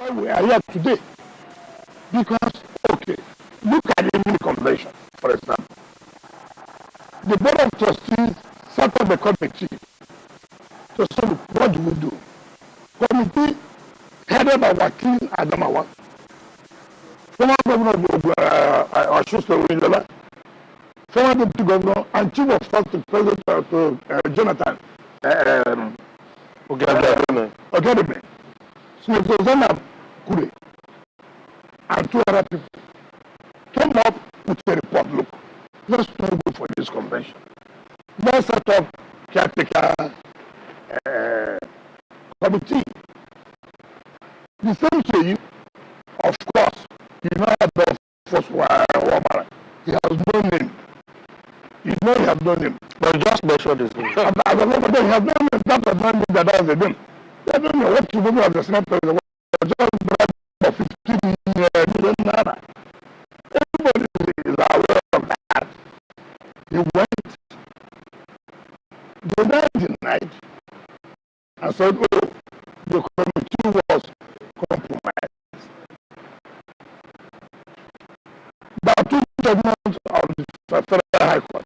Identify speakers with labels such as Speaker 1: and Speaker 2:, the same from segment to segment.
Speaker 1: why we are here today. Because, okay, look at the mini convention, for example. The Board of Trustees set up a committee to say, what do we do? Committee headed by Wakil Adamawa, former governor of Osun State, former deputy governor and chief of staff to President Jonathan Ogedeme, Senator Zainab Kure, and two other people came up with a report. Look, let's not go for this convention. Let's set up caretaker committee. The same thing, of course, you know the first one, he has no name. You know he has no name.
Speaker 2: But just mention his name.
Speaker 1: I don't know, but he has no name. That does not mean that that's the name. They don't know what you do as the Senate President. Just about 15 million naira. Everybody is aware of that. He went, the night denied, and said, oh, the committee was compromised. There are two judgments of the Federal High Court.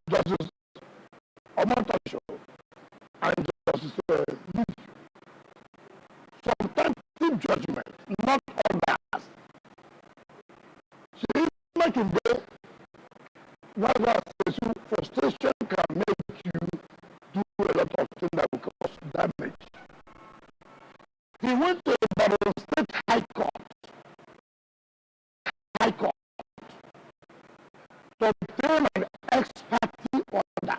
Speaker 1: Justice Omotacho and Justice Lee. Substantive judgment, not others. See, making the whether frustration can make you do a lot of things that will cause damage. He went to the State High Court to obtain an ex parte order.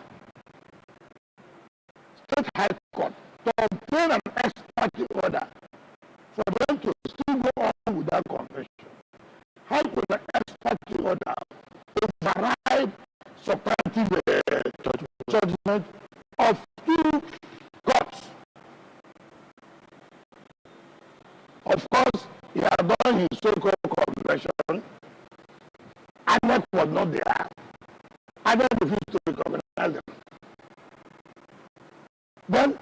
Speaker 1: State High Court to obtain an ex parte order for them to still go on with that convention. How could the ex parte order override substantive judgment of two courts? Of course, he had done his so-called convention. INEC was not there. INEC refused to recognize them. Then,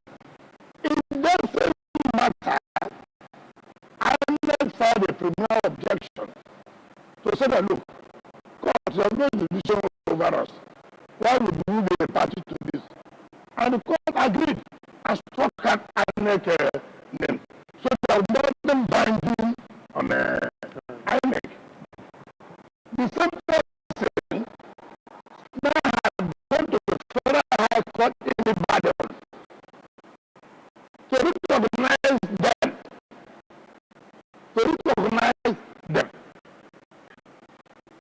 Speaker 1: in that same matter, INEC filed a preliminary objection to say that, look, court, you have no jurisdiction over us. Why would we be a party to this? And the court agreed and struck at INEC name. So there was nothing binding on INEC. The same person now had gone to the Federal High Court in Ibadan to recognize them.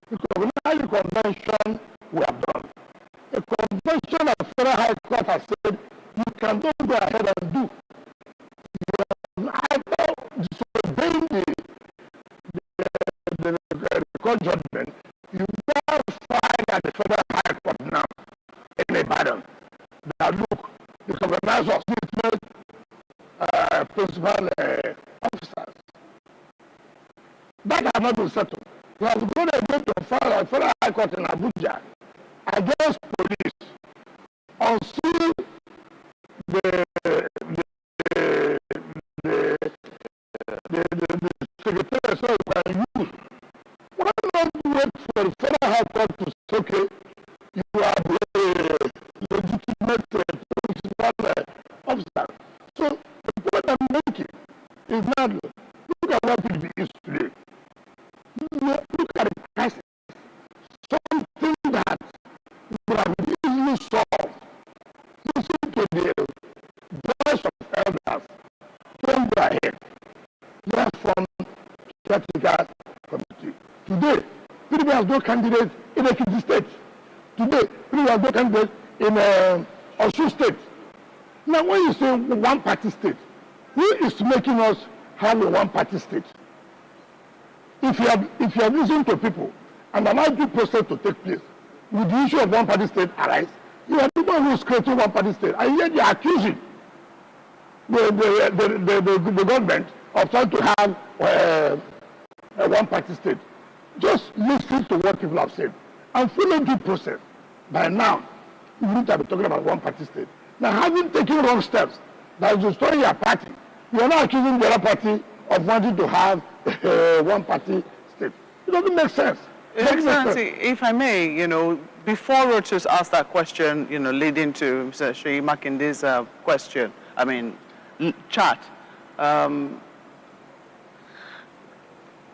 Speaker 1: Recognize the convention we have done. A convention of Federal High Court has said you can don't go ahead and do. You have disobeying the court judgment. You now find at the Federal High Court now in Ibadan that look, the compromise of principal officers. That has not been settled. We have gone again to file a Federal High Court in Abuja against police on seeing the secretary said we can use. Why not wait for the Federal High Court to say, okay, you are the legitimate principal officer. So the point I'm making is not, look at what PDP is today. Look at the crisis. Something that would have been easily solved. Listen to the voice of elders. Don't go ahead. Let's form caretaker committee. Today, PDP has no candidate in Ekiti State. Today, PDP has no candidate in Osun State. Now, when you say one-party state, who is making us have a one-party state? If you have listened to people and allow due process to take place, with the issue of one-party state arise, you are the one who is creating one-party state, and yet you are accusing the government of trying to have a one-party state. Just listen to what people have said and follow due process. By now, you wouldn't have been talking about one-party state. Now, having taken wrong steps that is destroying your party, You are not accusing the other party of wanting to have one-party state. It doesn't make sense.
Speaker 2: Excellency, if I may, you know, before Rotus asked that question, you know, leading to Mr. Sheyi Makinde's question, I mean, chat,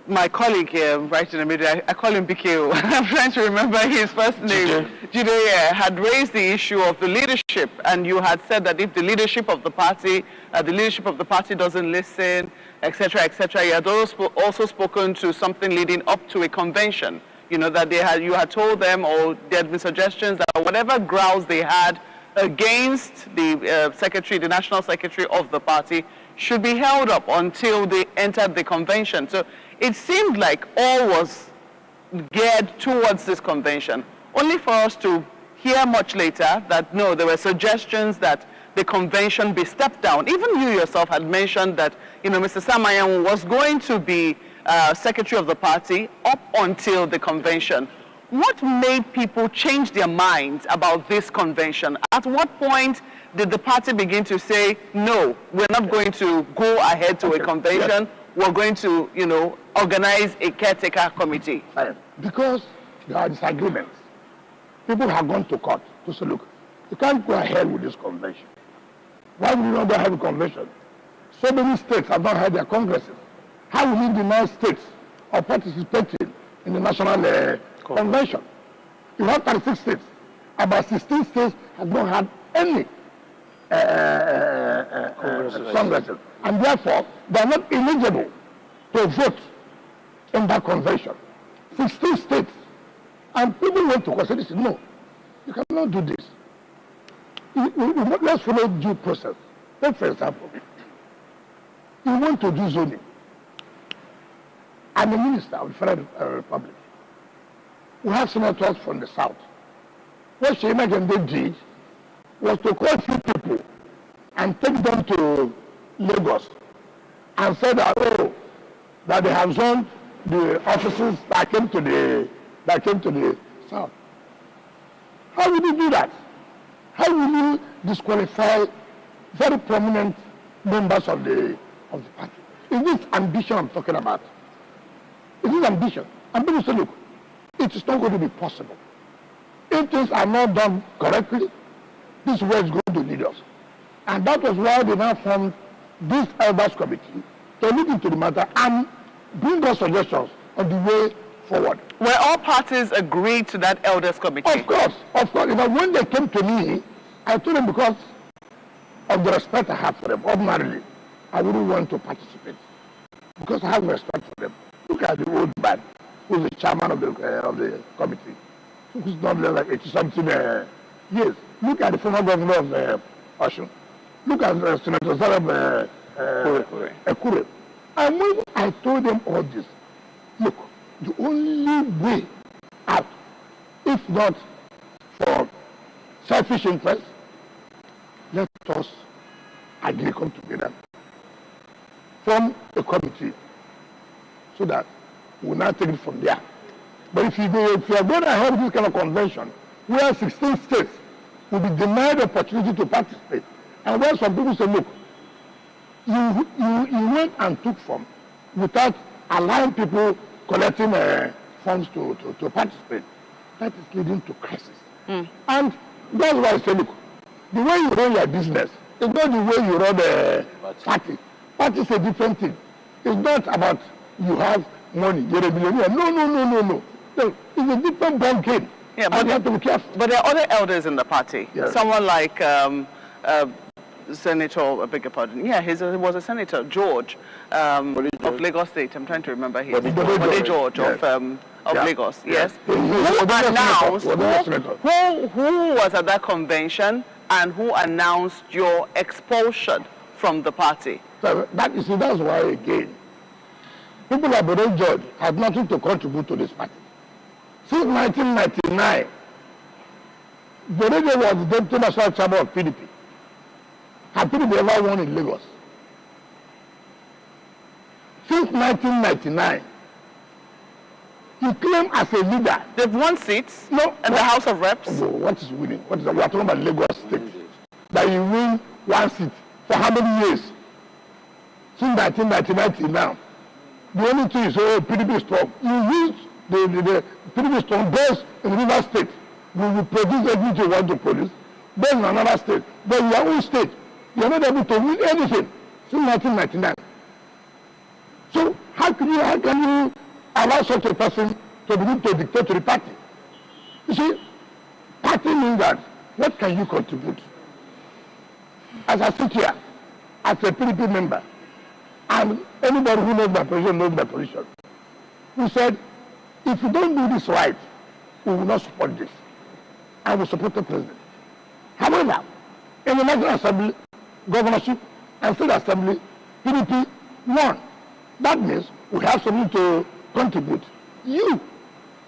Speaker 2: my colleague here, right in the middle, I call him BKO. I'm trying to remember his first name. Jide had raised the issue of the leadership, and you had said that if the leadership of the party doesn't listen, etc., you had also spoken to something leading up to a convention. You know, that you had told them, or there had been suggestions that whatever grounds they had against the national secretary of the party should be held up until they entered the convention. So it seemed like all was geared towards this convention, only for us to hear much later that no, there were suggestions that the convention be stepped down. Even you yourself had mentioned that, you know, Mr. Samayan was going to be secretary of the party up until the convention. What made people change their minds about this convention? At what point did the party begin to say, no, we're not going to go ahead to a convention, we're going to, you know, organize a caretaker committee?
Speaker 1: Because there are disagreements. People have gone to court to say, look, you can't go ahead with this convention. Why would you not go ahead with convention? So many states have not had their congresses. How will you deny states of participating in the national convention? You have 36 states. About 16 states have not had any congresses. And therefore, they are not eligible to vote in that convention. 16 states. And people went to court and said, no, you cannot do this. Let's follow due process. Take, for example, you want to do zoning. I'm a minister of the Federal Republic. We have senators from the South. What Sheyi Makinde did was to call a few people and take them to Lagos and say that, oh, that they have zoned the offices that came to the South. How will you do that? How will you disqualify very prominent members of the party? Is this ambition I'm talking about? Is this ambition? And people say, look, it is not going to be possible. If things are not done correctly, this is where it's going to lead us. And that was why they now formed this elders committee to look into the matter and bring us suggestions on the way forward.
Speaker 2: Were all parties agreed to that elders committee?
Speaker 1: Of course, of course. You know, when they came to me, I told them because of the respect I have for them. Ordinarily, I wouldn't want to participate because I have respect for them. Look at the old man who's the chairman of the committee, who's not like 80-something years. Look at the former governor of Osun. Look at Senator Zarab Ekure. And when I told them all this, look, the only way out, if not for selfish interest, let us agree, come together, form a committee so that we'll now take it from there. But if you are going ahead with this kind of convention, where 16 states will be denied the opportunity to participate, and where some people say, look, you went and took form without allowing people collecting funds to participate, that is leading to crisis. And that's why I say, look, the way you run your business is not the way you run a party. Party is a different thing. It's not about you have money, you're a billionaire. No. It's a different ball game. Yeah, but you have to be careful.
Speaker 2: But there are other elders in the party.
Speaker 1: Yes.
Speaker 2: Someone like Senator, I beg your pardon. Yeah, he was a senator, George, of Lagos State. I'm trying to remember his name. Bode George of Lagos. Yes. Who announced? Who was at that convention and who announced your expulsion from the party?
Speaker 1: So that's why again, people like Bode George have nothing to contribute to this party. Since 1999, Bode George was the deputy national chairman of PDP. Have PDP ever won in Lagos? Since 1999, he claimed as a leader.
Speaker 2: They've won seats in the House of Reps.
Speaker 1: No, what is winning? We are talking about Lagos State. That you win one seat for how many years? since 1990 now. The only thing is PDP strong. You use the PDP strong based in River State. We will produce everything you want to produce based in another state. But in your own state, you are not able to win anything since 1999. So how can you allow such a person to begin to dictate to the party? You see, party means that what can you contribute? As I sit here, as a PDP member, and anybody who knows my position knows my position, we said, if you don't do this right, we will not support this. I will support the president. However, in the National Assembly, governorship, and state assembly, PDP won. That means we have something to contribute. You,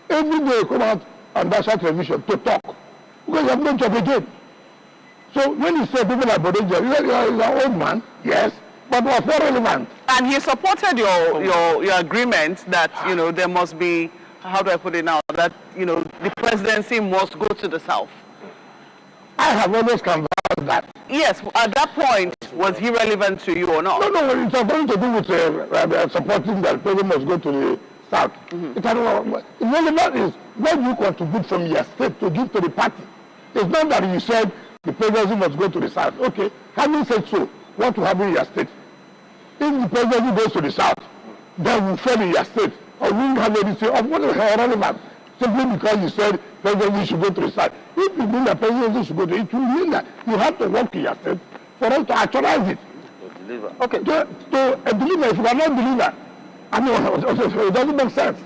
Speaker 1: every day, come out on national television to talk, because you have no job again. So when you say people like Bodeja, you're an old man, yes, but was not relevant.
Speaker 2: And he supported your agreement that, you know, there must be, how do I put it now, that, you know, the presidency must go to the South.
Speaker 1: I have always canvassed that.
Speaker 2: Yes, at that point, was he relevant to you or not?
Speaker 1: No, it's nothing to do with supporting that the president must go to the South. Mm-hmm. It's relevant is what you contribute from your state to give to the party. It's not that you said the presidency must go to the South. Okay, having said so, what will happen in your state? If the presidency goes to the South, then will fail in your state. Or we won't have anything of what is relevant. Simply because you said presidency should go to the South. If you mean that presidency should go to it, will mean that you have to work in your state for us to actualize it. Okay, to a believer, if you are not a believer, I mean, it doesn't make sense.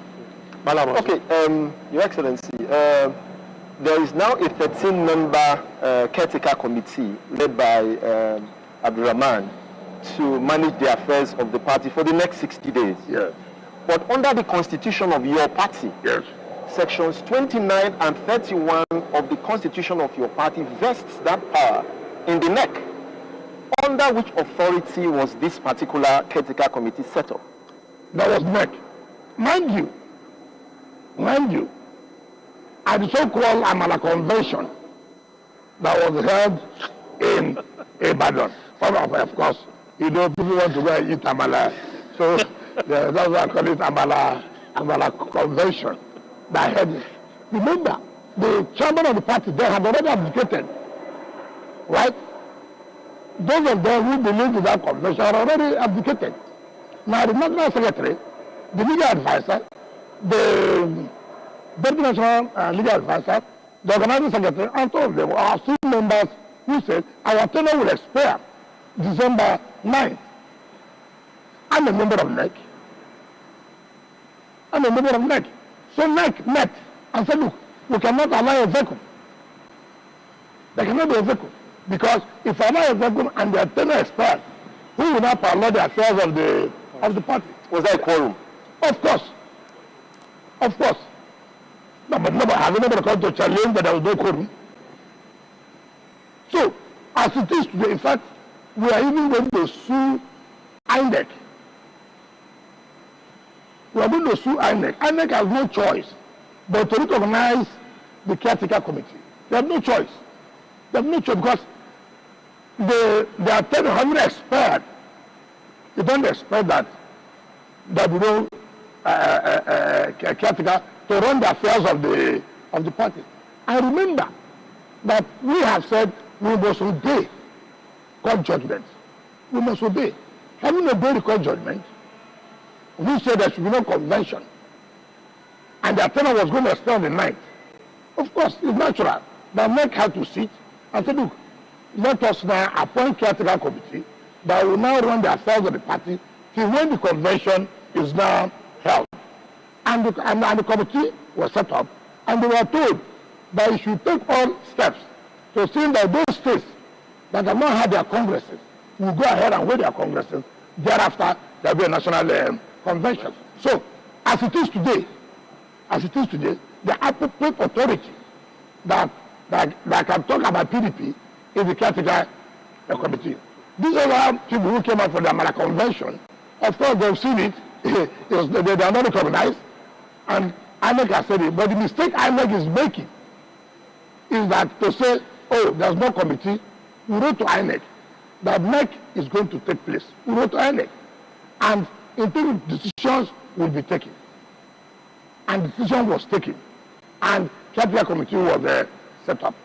Speaker 3: Okay, Your Excellency, there is now a 13-member caretaker committee led by Abdurrahman to manage the affairs of the party for the next 60 days.
Speaker 1: Yes.
Speaker 3: But under the constitution of your party,
Speaker 1: yes,
Speaker 3: sections 29 and 31 of the constitution of your party vests that power in the neck. Under which authority was this particular caretaker committee set up?
Speaker 1: That was NEC. Mind you, at the so-called Amala Convention that was held in Ibadan, of course, you know, people want to go and eat Amala, so that's why I call it Amala Convention. That had, remember, the chairman of the party, they had already abdicated, right? Those of them who believe in that convention are already abdicated. Now, the national secretary, the legal advisor, the deputy national legal advisor, the organizing secretary, and all of them are still members who said our tenure will expire December 9th. I'm a member of NEC. So NEC met and said, look, we cannot allow a vacuum. There cannot be a vacuum. Because if I allow a vacuum and their tenure expires, who will not allow the affairs of the party?
Speaker 3: Was there a quorum?
Speaker 1: Of course. No, but nobody has nobody come to challenge that there was no quorum. So, as it is today, in fact, we are even going to sue INEC. INEC has no choice but to recognize the caretaker committee. They have no choice. Because their tenure having expired. They don't expect that we don't caretaker to run the affairs of the party. I remember that we have said we must obey court judgments. We must obey. Having obeyed the court judgment, we said there should be no convention. And the tenure was going to expire on the 9th. Of course, it's natural. The NEC had to sit and say, look, let us now appoint caretaker committee that will now run the affairs of the party till when the convention is now held. And the committee was set up, and they were told that you should take all steps to see that those states that have not had their congresses will go ahead and hold their congresses. Thereafter, there will be a national convention. So, as it is today, the appropriate authority that can talk about PDP is the caretaker committee. These are people who came out for the Amala Convention. Of course, they've seen it. They are not recognized. And INEC has said it. But the mistake INEC is making is that to say, oh, there's no committee. We wrote to INEC that NEC is going to take place. We wrote to INEC. And interim decisions will be taken. And the decision was taken. And caretaker committee was set up.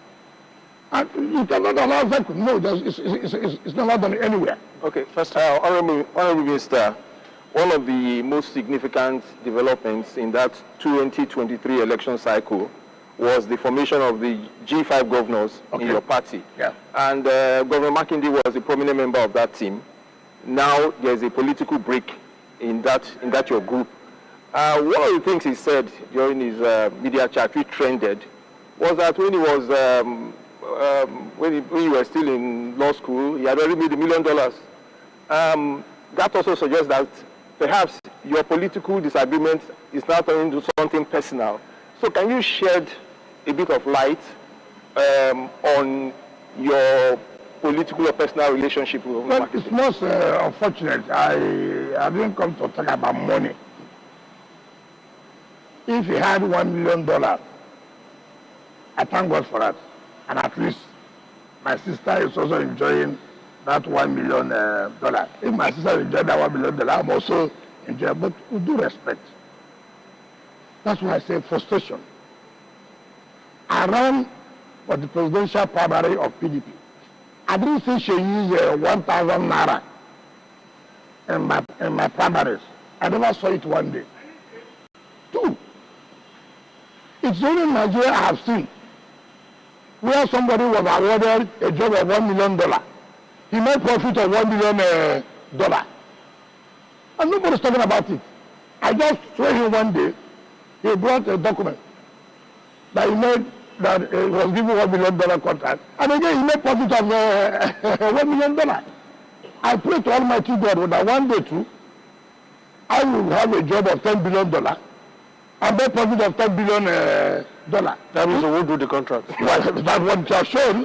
Speaker 1: And you cannot allow that. No, it's not done anywhere.
Speaker 3: Okay, first, Honorable Minister, one of the most significant developments in that 2023 election cycle was the formation of the G5 governors in your party.
Speaker 1: Yeah.
Speaker 3: And Governor Makinde was a prominent member of that team. Now there's a political break in that your group. One of the things he said during his media chat, which trended, was that when he was when you were still in law school, he had already made $1 million. That also suggests that perhaps your political disagreement is now turning into something personal. So can you shed a bit of light on your political or personal relationship with
Speaker 1: Well, it's most unfortunate. I didn't come to talk about money. If he had $1 million, I thank God for that. And at least my sister is also enjoying that $1 million. If my sister enjoyed that $1 million, I'm also enjoying. But with due respect, that's why I say frustration. I ran for the presidential primary of PDP. I didn't say she used 1,000 naira in my primaries. I never saw it one day. Two, it's only in Nigeria I have seen where somebody was awarded a job of $1 million. He made profit of $1 million. And nobody's talking about it. I just saw him one day. He brought a document that he made, that was given $1 million contract. And again, he made profit of $1 million. I pray to Almighty God that one day too, I will have a job of $10 billion and make profit of $10 billion.
Speaker 3: That means you won't do the contract.
Speaker 1: Well, that's what it has shown.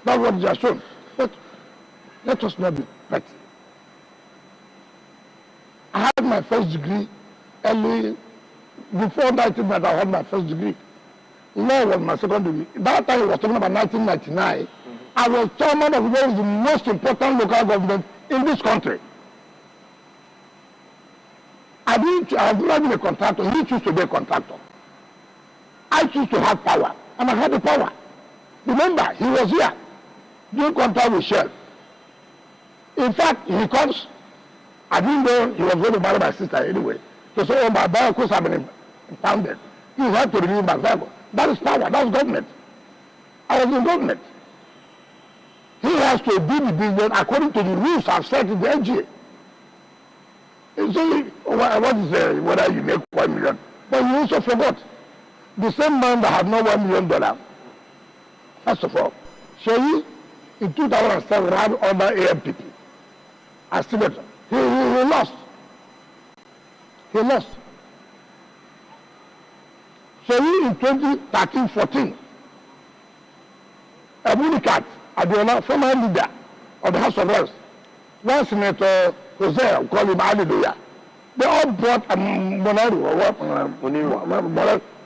Speaker 1: That's what it has shown. But let us not be petty. I had my first degree early, before 1990 I had my first degree. Law was my second degree. That time it was talking about 1999. I was chairman of one of the most important local government in this country. I have never been a contractor. He chose to be a contractor. I choose to have power, and I had the power. Remember, he was here doing contract with Shell. In fact, he comes. I didn't know he was going to marry my sister anyway. To say, oh, my vehicles have been impounded. He had to renew my vehicle. That is power. That was government. I was in government. He has to do the business according to the rules I've set in the NGA. It's only what is whether you make $1 million. But you also forgot. The same man that had no $1 million, first of all, Sheyi in 2007 ran under AMPP as senator. He lost. He lost. Sheyi in 2013-14, Abulikat Adiola, former leader of the House of Reps, one Senator Jose, we call him Hallelujah. They all brought Monaru,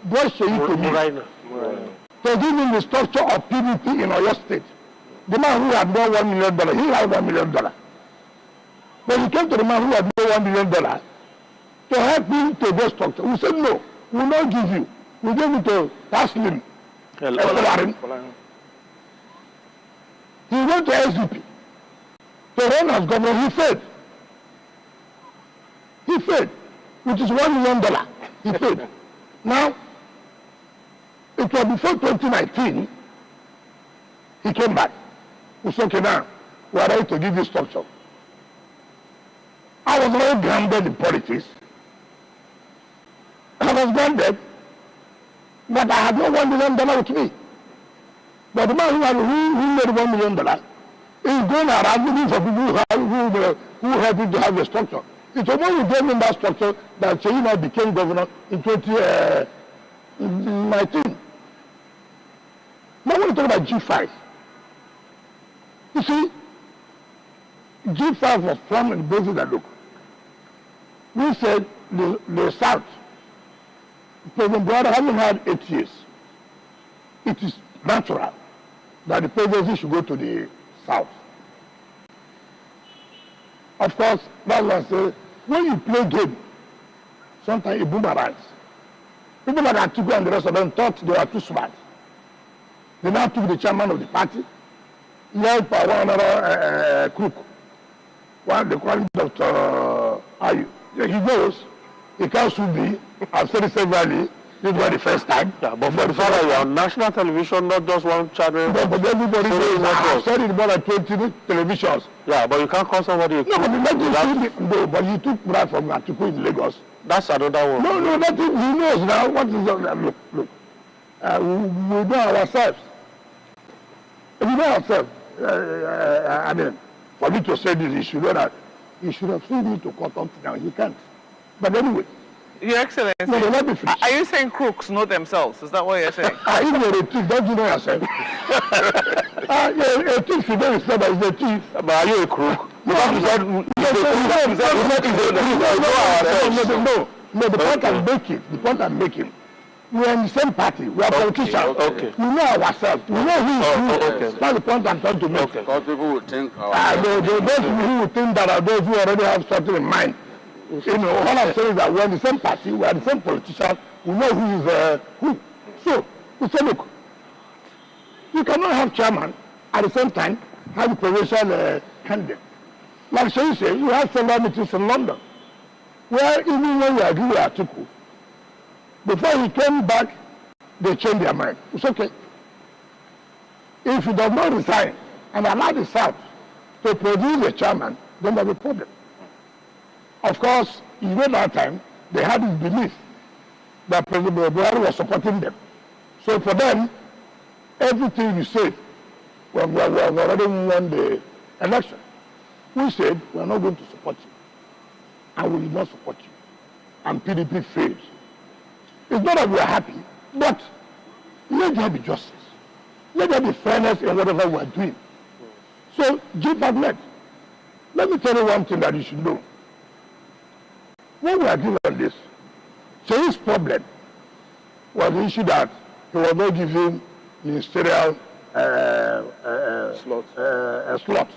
Speaker 1: brought Sheyi to me to give him the structure of PDP in Oyo State. The man who had no $1 million, he had $1 million. But he came to the man who had no $1 million to help him to get structure. We said, no, we will not give you. We gave it to Taslim. He went to SDP to run as governor. He failed. He failed, which is $1 million. He failed. Now, it was before 2019, he came back. We said, okay, now, we are ready to give you structure. I was very grounded in politics. I was grounded, but I had no $1 million with me. But the man who made $1 million is going around looking for people who help him to have a structure. It was when we gave him that structure that Sheyi became governor in 2019. Now when we talk about G5, you see, G5 was formed in the basis that, look, we said the South, President Buhari having had 8 years, it is natural that the presidency should go to the South. Of course, that's why I say when you play game, sometimes it boomerangs. People like Atiku and the rest of them thought they were too smart. They now took the chairman of the party, led by one another crook. One, they call him Dr. Ayu. He knows he can't sue me. I've said it severally. This is not the first time.
Speaker 4: Yeah, but for the fact that you're on national television, not just one channel.
Speaker 1: No, but everybody knows I've said it more than 20 televisions.
Speaker 4: Yeah, but you can't call somebody a crook.
Speaker 1: No, but you took bribe from Atiku in Lagos.
Speaker 4: That's another one.
Speaker 1: No, that is, he knows now. What is look. We know ourselves. We know ourselves. I mean, for me to say this, he should know that he should have sued me to court up to now. He can't. But anyway.
Speaker 2: Your Excellency,
Speaker 1: no, let me finish.
Speaker 2: Are you saying crooks know themselves? Is that what you're saying?
Speaker 1: If you're a thief, don't you know yourself? A thief, you know yourself that he's a thief.
Speaker 4: But are you a crook?
Speaker 1: No, the point I'm making, we're in the same party, we are politicians.
Speaker 4: Okay.
Speaker 1: We know ourselves, we know who is who. That's the point I'm trying to make.
Speaker 5: Because people would think
Speaker 1: those who would think that are those who already have something in mind. You know, all I'm saying is that we're in the same party, we are the same politicians, we know who is who. So, we say, look, you cannot have chairman at the same time have a provincial candidate. Like Sheyi said, we have several meetings in London, where even when we agree with Atiku, before he came back, they changed their mind. It's okay. If he does not resign and allow the South to produce a chairman, then there will be a problem. Of course, you know that time, they had this belief that President Buhari was supporting them. So for them, everything you said, when we already won the election, we said, we are not going to support you. And we will not support you. And PDP failed. It's not that we are happy, but let there be justice. Let there be fairness in whatever we are doing. So, give back net. Let me tell you one thing that you should know. When we agreed on this, Sheyi's problem was the issue that he was not giving ministerial slot.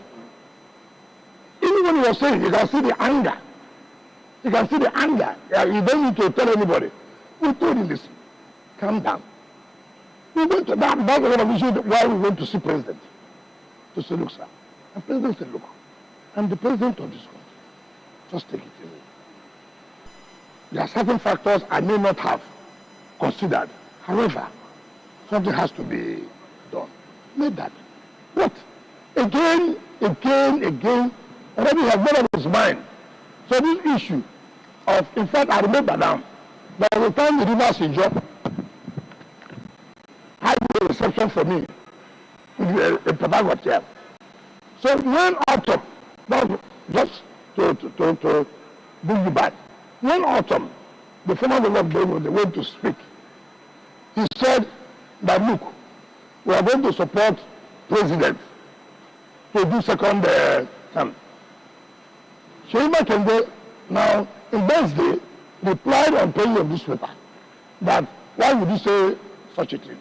Speaker 1: Even when he was saying, you can see the anger. You can see the anger. You don't need to tell anybody. We told him, listen, calm down. We went to that's one of the issues why we went to see President. To say, look, sir. And President said, look, I'm the president of this country. Just take it easy. There are certain factors I may not have considered. However, something has to be done. Made that. What? Again, already has made up his mind. So this issue of, in fact, I remember now, by the time the rivers in job, had a reception for me in Patagot here. So when autumn, just to bring you back, when autumn, the former governor of Benue, they went to speak, he said that, look, we are going to support president to do second term. Sheyi Makinde, now, in Wednesday, replied on page of this paper that, why would you say such a thing?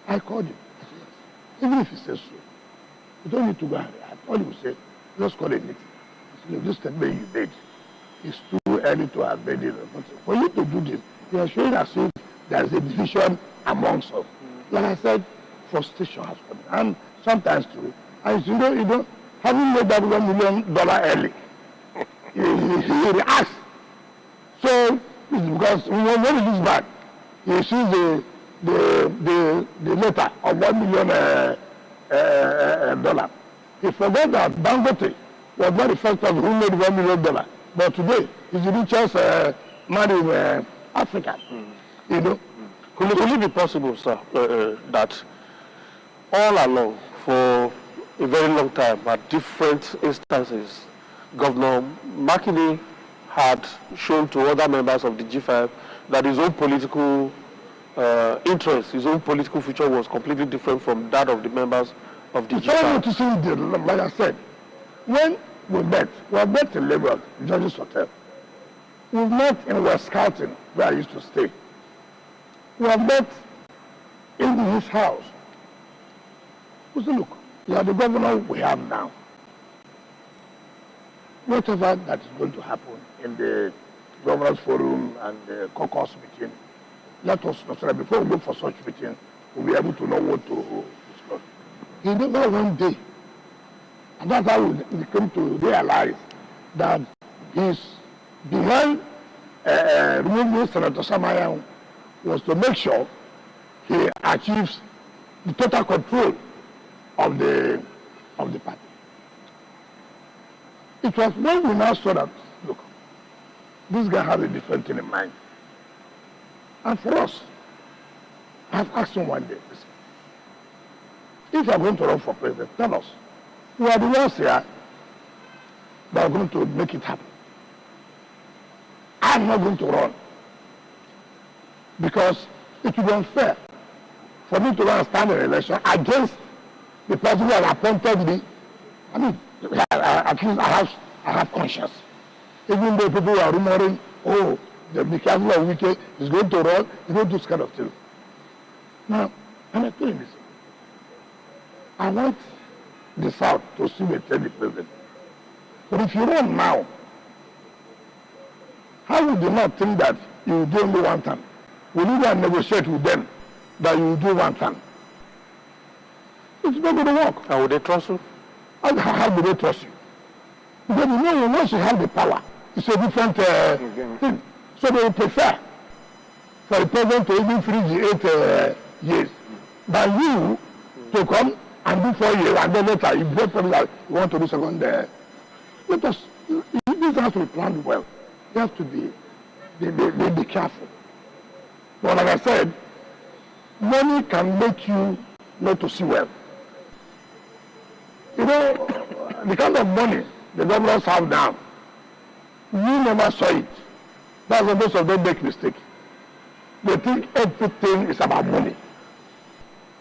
Speaker 1: I called him. I said, yes. Even if he says so, you don't need to go and react. All he would say, just call a meeting. I said, look, this statement you made, it's too early to have made it. For you to do this, you are showing as if there is a division amongst us. Like I said, frustration has come in. And sometimes too, and you know, having made that $1 million early, he reacts. So it's because when he looks back, he sees the letter of $1 million. He forgot that Dangote was not the first person who made $1 million. But today, he's the richest man in Africa. You know?
Speaker 4: Could it be possible, sir, that all along, for a very long time, at different instances, Governor Makinde had shown to other members of the G5 that his own political interest, his own political future was completely different from that of the members of the G5.
Speaker 1: Like I said, when we met in Lagos, Judge's Hotel. We met in West Carlton, where I used to stay. We have met in his house. We said, look, you are the governor we have now. whatever that is going to happen in the Governors Forum and the caucus meeting, let us know, before we go for such meeting, we'll be able to know what to discuss. He never one day. And that's how we came to realize that he's behind removing Senator Samayan was to make sure he achieves the total control of the party. It was when we now saw that, look, this guy has a different thing in mind. And for us, I have asked him one day, listen, if you are going to run for president, tell us. We are the ones here that are going to make it happen. I'm not going to run because it would be unfair for me to run and stand in an election against the person who has appointed me. I mean, at least I have conscience. Even though people are rumoring, oh, the Mikhail of WIKE is going to run, you don't do this kind of thing. Now, I'm not doing this. I want the South to see me tell the president. But if you run now, how would you not think that you will do only one time? Will you go and negotiate with them that you will do one time? It's not going to work.
Speaker 4: And would they trust you?
Speaker 1: How do they trust you? Because you know, once you have the power, it's a different thing. So they will prefer for the president to even finish the 8 years than you to come and do 4 years, and then later, if both people you want to do second, let us, this has to be planned well. You have to be careful. But like I said, money can make you not to see well. You know, the kind of money the governors have now, you never saw it. That's why most of them make mistakes. They think everything is about money.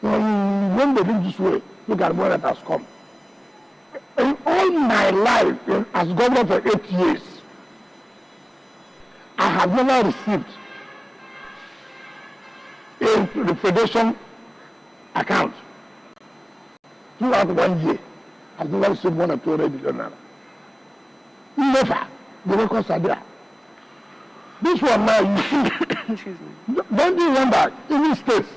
Speaker 1: When they do this way, look at the money that has come. In all my life, as governor for 8 years, I have never received in the Federation account throughout 1 year. I've never received 1 or 2 billion naira. Never. The records are there. This one now, you see, don't you remember, even states,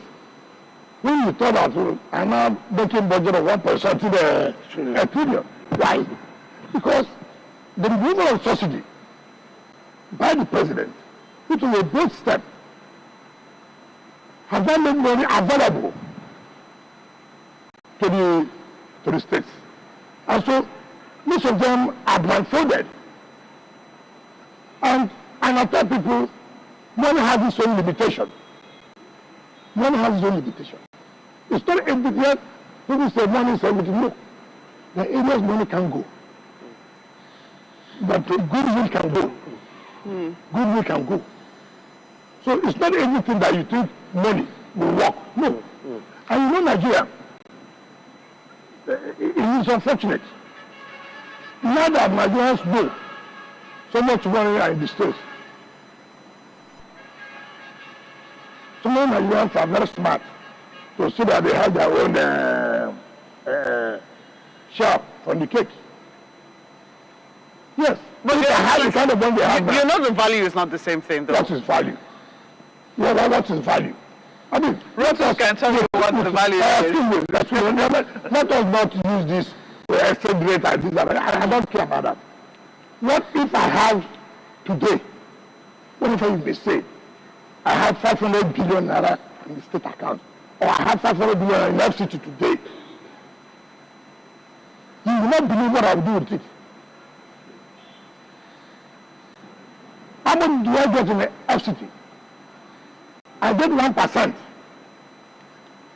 Speaker 1: when you thought that I'm now making budget of 1% to the trillion. Why? Because the removal of subsidy by the president, which was a great step, has not made money available to the states. And so most of them are blindfolded. And I tell people, money has its own limitation. Money has its own limitation. It's not everywhere people say money is everything. No. The areas money can go. But goodwill can go. Goodwill can go. So it's not everything that you think money will work. No. And you know Nigeria, it is unfortunate. Now that Nigerians know so much money are in the states. So many Nigerians are very smart to see that they have their own share from the cake. Yes, but they have the kind of money they have now.
Speaker 2: You know the value is not the same thing, though.
Speaker 1: What is value? Yeah, what is value? I mean,
Speaker 2: let us can tell you what the value is.
Speaker 1: Let us not use this exchange rate like this. I don't care about that. What if I have today, what if I may say, I have 500 billion naira in the state account, or I have 500 billion in FCT today? You will not believe what I will do with it. How much do I get in the FCT? I get 1%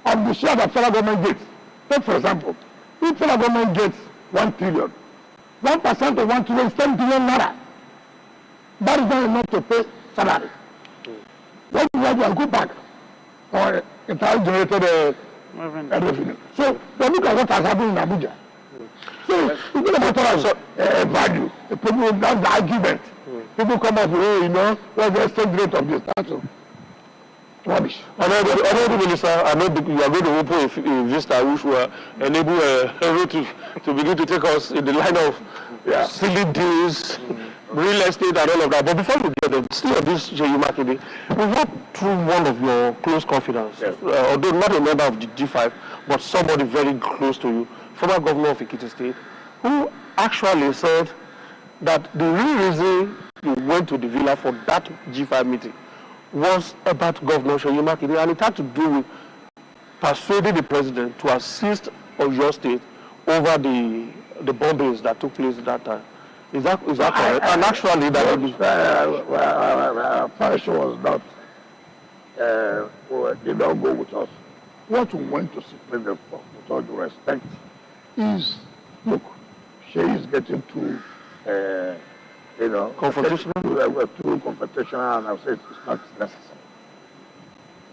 Speaker 1: of the share that federal government gets. Take for example, if federal government gets 1 trillion, 1% of 1 trillion is 10 billion naira. That is not enough to pay salary. What do I do? I go back or entirely generated revenue. So then look at what has happened in Abuja. So it's not a matter of value. People, that's the argument. People come up with, you know, what's the exchange rate of this? Rubbish.
Speaker 4: Honorable Minister, I know you are going to open a vista which will enable Henry to begin to take us in the line of silly deals, real estate and all of that. But before we get there, still on this Seyi Makinde, we heard through one of your close confidants, although not a member of the G5, but somebody very close to you, former governor of Ekiti State, who actually said that the real reason you went to the villa for that G5 meeting was about Governor Seyi Makinde, and it had to do with persuading the president to assist Oyo State over the bombings that took place at that time. Is that correct? And actually, that
Speaker 1: Fashion was not, did not go with us. What we went to see President for, with all due respect, is, look, Seyi is getting too,
Speaker 4: confrontational?
Speaker 1: Too confrontational, and I've said it's not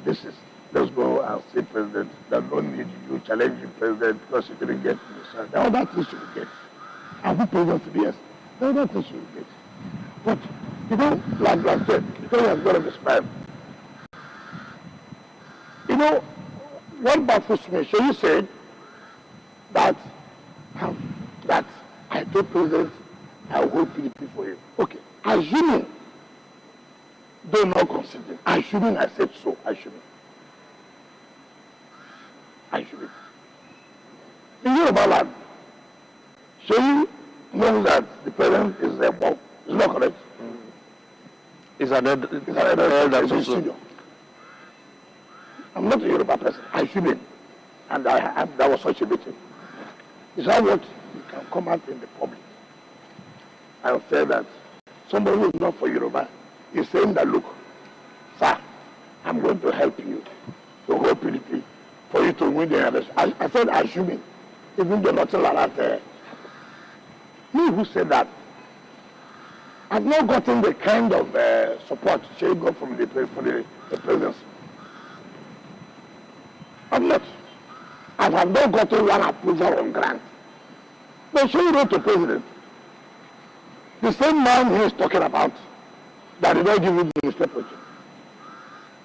Speaker 1: necessary. Let's go and see President. There's no need you challenge the President because you didn't get this. All that things you will get. And who President to be yes? All that things you will get. But, like I said, because I've got to describe. What baffles me, Seyi said that I told President I will hold PDP for you. Okay. Assuming they're not considering. Assuming I said so. Assuming. In Yoruba land, Seyi knows that the president is a bomb. It's not correct.
Speaker 4: Is an elder.
Speaker 1: I'm not a Yoruba person. Assuming. And that was such a meeting. Is that what you can come out in the public and say that somebody who is not for Yoruba is saying that, look, sir, I'm going to help you to hold PDP for you to win the election. I said assuming, even though nothing like that. Me who said that, I've not gotten the kind of support Seyi got from the presidency. I've not. I have not gotten one approval on grant. But Seyi wrote to President. The same man he is talking about that did not give him the minister position.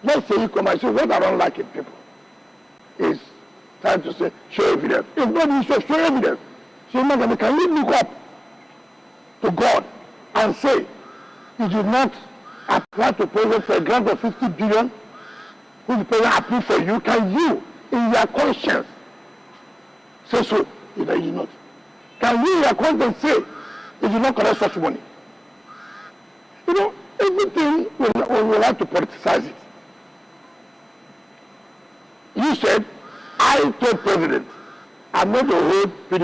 Speaker 1: Let's say you come and say, what I don't like in people is trying to say, show evidence. If nobody show evidence, say, man, can you look up to God and say, you did not apply to President for a grant of 50 billion, who the President approved for you? Can you, in your conscience, say so? You did not. Can you, in your conscience, say, you did not collect such money? Everything we like to politicize it. You said, I told President, I'm not going to hold PDP